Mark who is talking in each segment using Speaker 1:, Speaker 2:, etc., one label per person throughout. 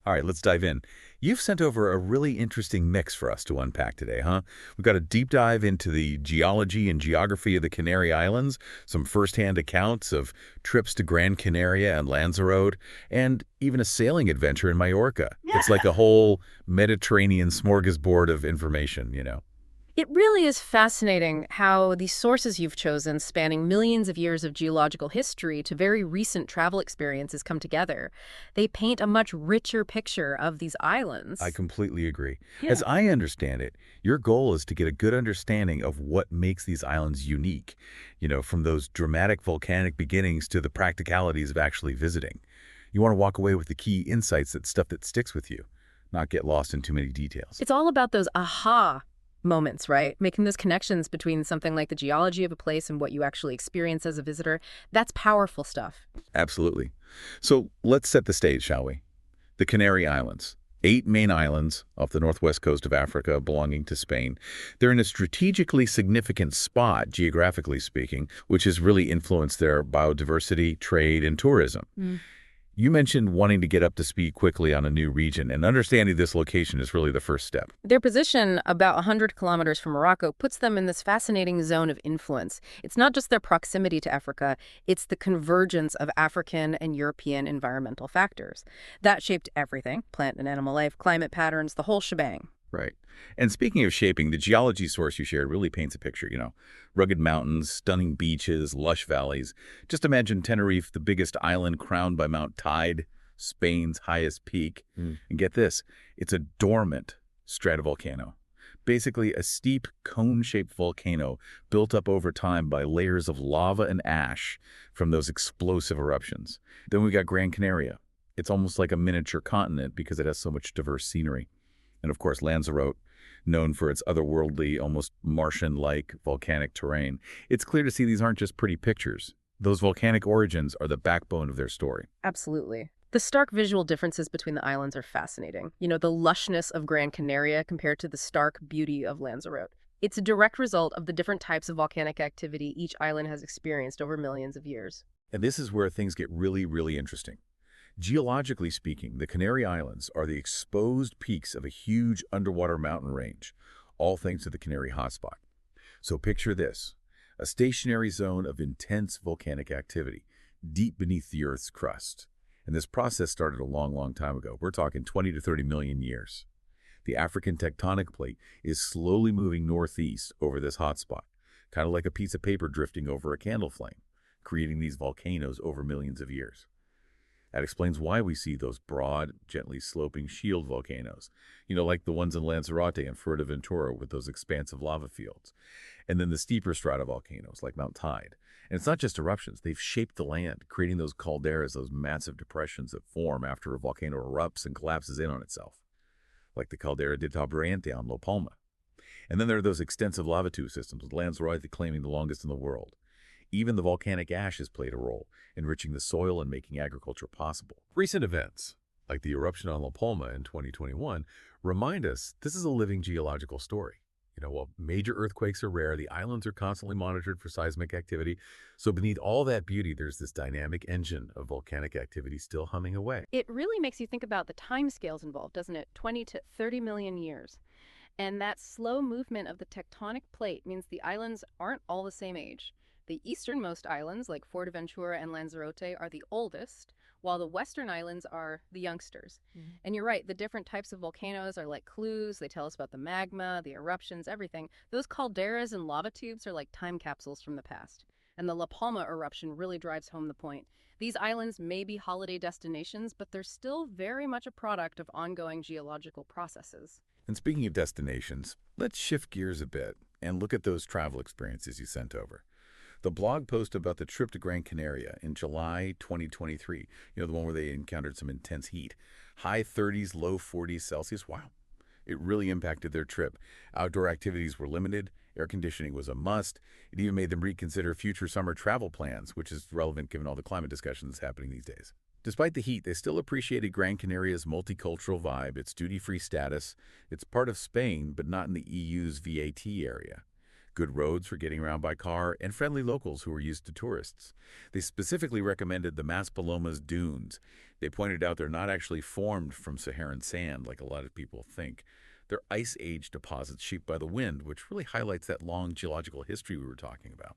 Speaker 1: All right, let's dive in. You've sent over a really interesting mix for us to unpack today, huh? We've got a deep dive into the geology and geography of the Canary Islands, some firsthand accounts of trips to Gran Canaria and Lanzarote, and even a sailing adventure in Majorca. It's like a whole Mediterranean smorgasbord of information.
Speaker 2: It really is fascinating how these sources you've chosen, spanning millions of years of geological history to very recent travel experiences, come together. They paint a much richer picture of these
Speaker 1: I
Speaker 2: islands.
Speaker 1: completely agree. As
Speaker 2: Yeah.
Speaker 1: I understand it, your goal is to get a good understanding of what makes these islands unique, from those dramatic volcanic beginnings to the practicalities of actually visiting. You want to walk away with the key insights, that stuff that sticks with you, not get lost in too many details.
Speaker 2: It's all about those aha moments, right? Making those connections between something like the geology of a place and what you actually experience as a visitor. That's powerful stuff.
Speaker 1: Absolutely. So let's set the stage, shall we? The Canary Islands. 8 main islands off the northwest coast of Africa belonging to Spain. They're in a strategically significant spot, geographically speaking, which has really influenced their biodiversity, trade, and tourism. You mentioned wanting to get up to speed quickly on a new region, and understanding this location is really the first step.
Speaker 2: Their position, about 100 kilometers from Morocco, puts them in this fascinating zone of influence. It's not just their proximity to Africa, it's the convergence of African and European environmental factors. That shaped everything: plant and animal life, climate patterns, the whole shebang.
Speaker 1: Right. And speaking of shaping, the geology source you shared really paints a picture. Rugged mountains, stunning beaches, lush valleys. Just imagine Tenerife, the biggest island crowned by Mount Teide, Spain's highest peak. And get this, it's a dormant stratovolcano. Basically a steep cone-shaped volcano built up over time by layers of lava and ash from those explosive eruptions. Then we got Gran Canaria. It's almost like a miniature continent because it has so much diverse scenery. And of course, Lanzarote, known for its otherworldly, almost Martian-like volcanic terrain. It's clear to see these aren't just pretty pictures. Those volcanic origins are the backbone of their story.
Speaker 2: Absolutely. The stark visual differences between the islands are fascinating. The lushness of Gran Canaria compared to the stark beauty of Lanzarote. It's a direct result of the different types of volcanic activity each island has experienced over millions of years.
Speaker 1: And this is where things get really, really interesting. Geologically speaking, the Canary Islands are the exposed peaks of a huge underwater mountain range, all thanks to the Canary hotspot. So picture this, a stationary zone of intense volcanic activity, deep beneath the Earth's crust. And this process started a long, long time ago. We're talking 20 to 30 million years. The African tectonic plate is slowly moving northeast over this hotspot, kind of like a piece of paper drifting over a candle flame, creating these volcanoes over millions of years. That explains why we see those broad, gently sloping shield volcanoes, like the ones in Lanzarote and Fuerteventura with those expansive lava fields. And then the steeper stratovolcanoes like Mount Teide. And it's not just eruptions, they've shaped the land, creating those calderas, those massive depressions that form after a volcano erupts and collapses in on itself, like the Caldera de Tabriente on La Palma. And then there are those extensive lava tube systems, with Lanzarote claiming the longest in the world. Even the volcanic ash has played a role, enriching the soil and making agriculture possible. Recent events, like the eruption on La Palma in 2021, remind us this is a living geological story. While major earthquakes are rare, the islands are constantly monitored for seismic activity. So beneath all that beauty, there's this dynamic engine of volcanic activity still humming away.
Speaker 2: It really makes you think about the timescales involved, doesn't it? 20 to 30 million years. And that slow movement of the tectonic plate means the islands aren't all the same age. The easternmost islands, like Fuerteventura and Lanzarote, are the oldest, while the western islands are the youngsters. And you're right, the different types of volcanoes are like clues. They tell us about the magma, the eruptions, everything. Those calderas and lava tubes are like time capsules from the past. And the La Palma eruption really drives home the point. These islands may be holiday destinations, but they're still very much a product of ongoing geological processes.
Speaker 1: And speaking of destinations, let's shift gears a bit and look at those travel experiences you sent over. The blog post about the trip to Gran Canaria in July 2023, the one where they encountered some intense heat. High 30s, low 40s Celsius. Wow. It really impacted their trip. Outdoor activities were limited. Air conditioning was a must. It even made them reconsider future summer travel plans, which is relevant given all the climate discussion that's happening these days. Despite the heat, they still appreciated Gran Canaria's multicultural vibe, its duty-free status. It's part of Spain, but not in the EU's VAT area. good roads for getting around by car, and friendly locals who are used to tourists. They specifically recommended the Maspalomas Dunes. They pointed out they're not actually formed from Saharan sand like a lot of people think. They're ice age deposits shaped by the wind, which really highlights that long geological history we were talking about.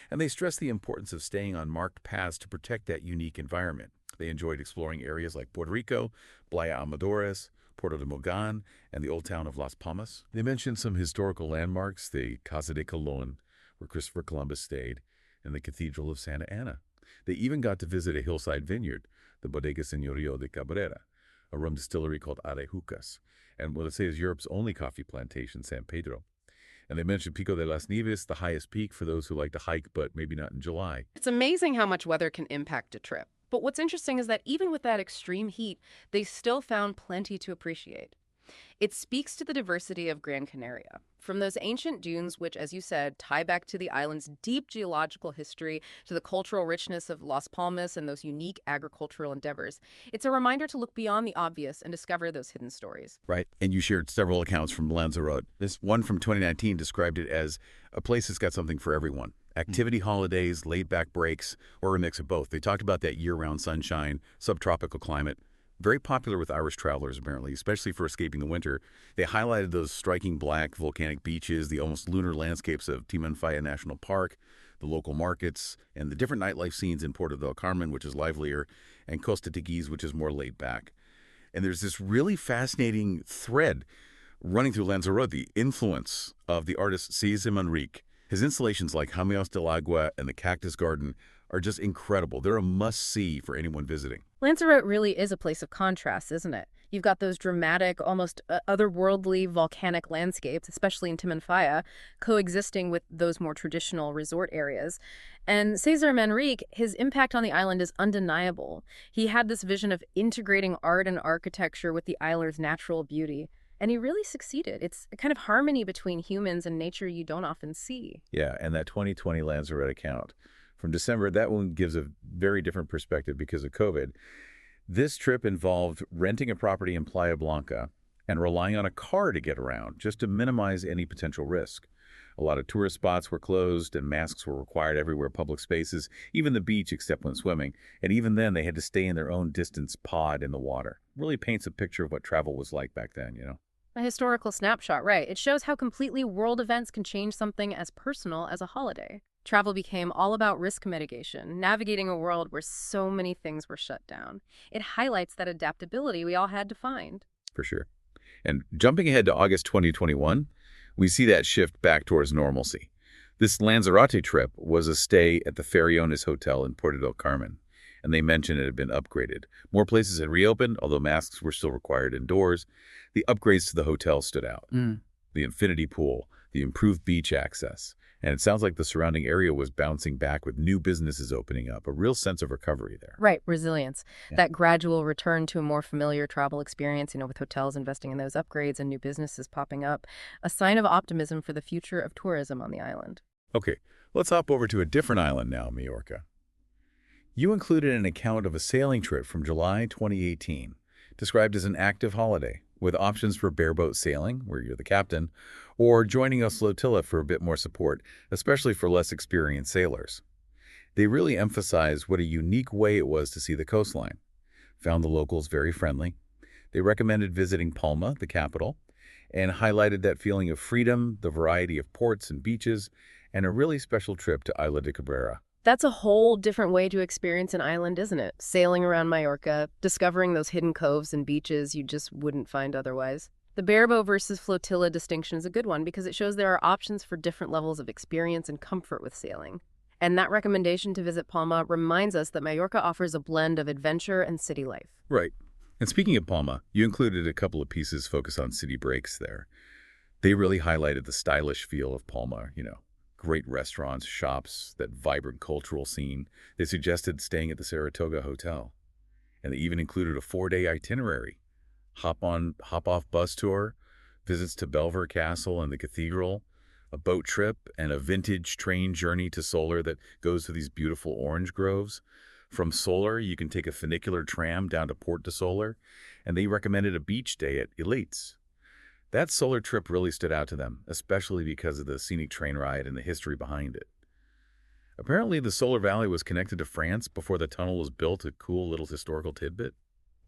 Speaker 1: And they stressed the importance of staying on marked paths to protect that unique environment. They enjoyed exploring areas like Puerto Rico, Playa Amadores, Puerto de Mogan, and the old town of Las Palmas. They mentioned some historical landmarks, the Casa de Colón, where Christopher Columbus stayed, and the Cathedral of Santa Ana. They even got to visit a hillside vineyard, the Bodega Señorío de Cabrera, a rum distillery called Arejucas, and what it says is Europe's only coffee plantation, San Pedro. And they mentioned Pico de las Nieves, the highest peak for those who like to hike, but maybe not in July.
Speaker 2: It's amazing how much weather can impact a trip. But what's interesting is that even with that extreme heat, they still found plenty to appreciate. It speaks to the diversity of Gran Canaria. From those ancient dunes, which, as you said, tie back to the island's deep geological history, to the cultural richness of Las Palmas and those unique agricultural endeavors, it's a reminder to look beyond the obvious and discover those hidden stories.
Speaker 1: Right. And you shared several accounts from Lanzarote. This one from 2019 described it as a place that's got something for everyone. Activity holidays, laid-back breaks, or a mix of both. They talked about that year-round sunshine, subtropical climate. Very popular with Irish travelers, apparently, especially for escaping the winter. They highlighted those striking black volcanic beaches, the almost lunar landscapes of Timanfaya National Park, the local markets, and the different nightlife scenes in Puerto del Carmen, which is livelier, and Costa Teguise, which is more laid back. And there's this really fascinating thread running through Lanzarote, the influence of the artist César Manrique. His installations like Jaumeos del Agua and the Cactus Garden are just incredible. They're a must-see for anyone visiting.
Speaker 2: Lanzarote really is a place of contrast, isn't it? You've got those dramatic, almost otherworldly volcanic landscapes, especially in Timanfaya, coexisting with those more traditional resort areas. And César Manrique, his impact on the island is undeniable. He had this vision of integrating art and architecture with the island's natural beauty. And he really succeeded. It's a kind of harmony between humans and nature you don't often see.
Speaker 1: Yeah, and that 2020 Lanzarote account from December, that one gives a very different perspective because of COVID. This trip involved renting a property in Playa Blanca and relying on a car to get around, just to minimize any potential risk. A lot of tourist spots were closed and masks were required everywhere, public spaces, even the beach except when swimming. And even then, they had to stay in their own distance pod in the water. Really paints a picture of what travel was like back then, you know?
Speaker 2: A historical snapshot, right. It shows how completely world events can change something as personal as a holiday. Travel became all about risk mitigation, navigating a world where so many things were shut down. It highlights that adaptability we all had to find.
Speaker 1: For sure. And jumping ahead to August 2021, we see that shift back towards normalcy. This Lanzarote trip was a stay at the Farallones Hotel in Puerto del Carmen, and they mentioned it had been upgraded. More places had reopened, although masks were still required indoors. The upgrades to the hotel stood out. The infinity pool, the improved beach access, and it sounds like the surrounding area was bouncing back with new businesses opening up, a real sense of recovery there.
Speaker 2: Right, resilience. Yeah. That gradual return to a more familiar travel experience, with hotels investing in those upgrades and new businesses popping up, a sign of optimism for the future of tourism on the island.
Speaker 1: Okay, let's hop over to a different island now, Majorca. You included an account of a sailing trip from July 2018, described as an active holiday, with options for bareboat sailing, where you're the captain, or joining a flotilla for a bit more support, especially for less experienced sailors. They really emphasized what a unique way it was to see the coastline. Found the locals very friendly. They recommended visiting Palma, the capital, and highlighted that feeling of freedom, the variety of ports and beaches, and a really special trip to Isla de Cabrera.
Speaker 2: That's a whole different way to experience an island, isn't it? Sailing around Majorca, discovering those hidden coves and beaches you just wouldn't find otherwise. The bareboat versus flotilla distinction is a good one because it shows there are options for different levels of experience and comfort with sailing. And that recommendation to visit Palma reminds us that Majorca offers a blend of adventure and city life.
Speaker 1: Right. And speaking of Palma, you included a couple of pieces focused on city breaks there. They really highlighted the stylish feel of Palma, great restaurants, shops, that vibrant cultural scene. They suggested staying at the Saratoga Hotel. And they even included a 4-day itinerary. Hop-on, hop-off bus tour, visits to Belver Castle and the cathedral, a boat trip, and a vintage train journey to Solar that goes to these beautiful orange groves. From Solar, you can take a funicular tram down to Port de Solar, and they recommended a beach day at Elites. That solar trip really stood out to them, especially because of the scenic train ride and the history behind it. Apparently, the Solar Valley was connected to France before the tunnel was built, a cool little historical tidbit.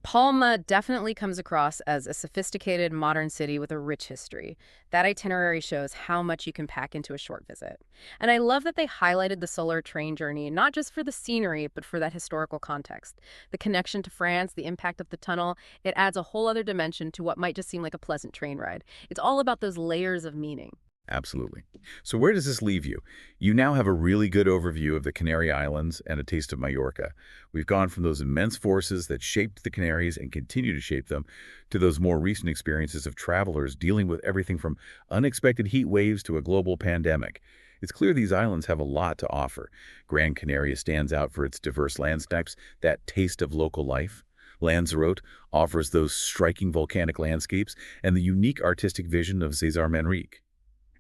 Speaker 2: Palma definitely comes across as a sophisticated modern city with a rich history. That itinerary shows how much you can pack into a short visit. And I love that they highlighted the solar train journey, not just for the scenery, but for that historical context. The connection to France, the impact of the tunnel, it adds a whole other dimension to what might just seem like a pleasant train ride. It's all about those layers of meaning.
Speaker 1: Absolutely. So where does this leave you? You now have a really good overview of the Canary Islands and a taste of Mallorca. We've gone from those immense forces that shaped the Canaries and continue to shape them to those more recent experiences of travelers dealing with everything from unexpected heat waves to a global pandemic. It's clear these islands have a lot to offer. Gran Canaria stands out for its diverse landscapes, that taste of local life. Lanzarote offers those striking volcanic landscapes and the unique artistic vision of Cesar Manrique.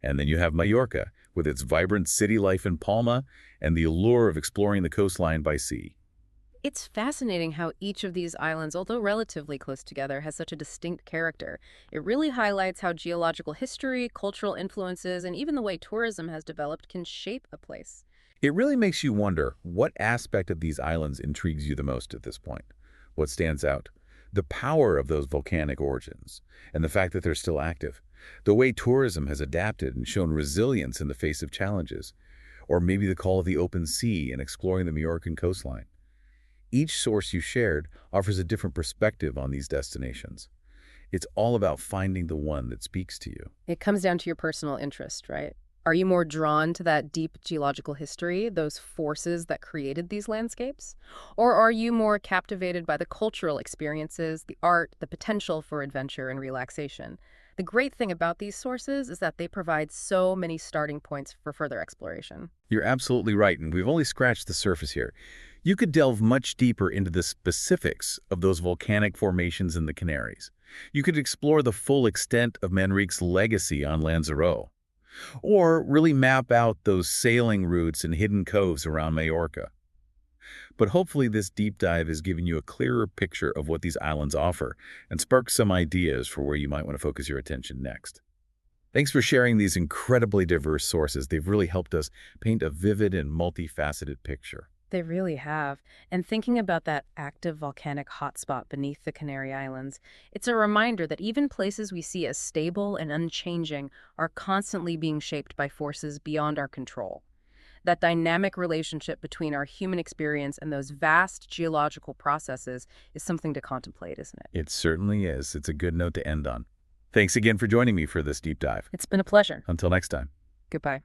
Speaker 1: And then you have Mallorca, with its vibrant city life in Palma and the allure of exploring the coastline by sea.
Speaker 2: It's fascinating how each of these islands, although relatively close together, has such a distinct character. It really highlights how geological history, cultural influences, and even the way tourism has developed can shape a place.
Speaker 1: It really makes you wonder what aspect of these islands intrigues you the most at this point. What stands out? The power of those volcanic origins and the fact that they're still active. The way tourism has adapted and shown resilience in the face of challenges. Or maybe the call of the open sea and exploring the Majorcan coastline. Each source you shared offers a different perspective on these destinations. It's all about finding the one that speaks to you.
Speaker 2: It comes down to your personal interest, right? Are you more drawn to that deep geological history, those forces that created these landscapes? Or are you more captivated by the cultural experiences, the art, the potential for adventure and relaxation? The great thing about these sources is that they provide so many starting points for further exploration.
Speaker 1: You're absolutely right, and we've only scratched the surface here. You could delve much deeper into the specifics of those volcanic formations in the Canaries. You could explore the full extent of Manrique's legacy on Lanzarote, or really map out those sailing routes and hidden coves around Majorca. But hopefully this deep dive has given you a clearer picture of what these islands offer and sparked some ideas for where you might want to focus your attention next. Thanks for sharing these incredibly diverse sources. They've really helped us paint a vivid and multifaceted picture.
Speaker 2: They really have. And thinking about that active volcanic hotspot beneath the Canary Islands, it's a reminder that even places we see as stable and unchanging are constantly being shaped by forces beyond our control. That dynamic relationship between our human experience and those vast geological processes is something to contemplate, isn't it?
Speaker 1: It certainly is. It's a good note to end on. Thanks again for joining me for this deep dive.
Speaker 2: It's been a pleasure.
Speaker 1: Until next time.
Speaker 2: Goodbye.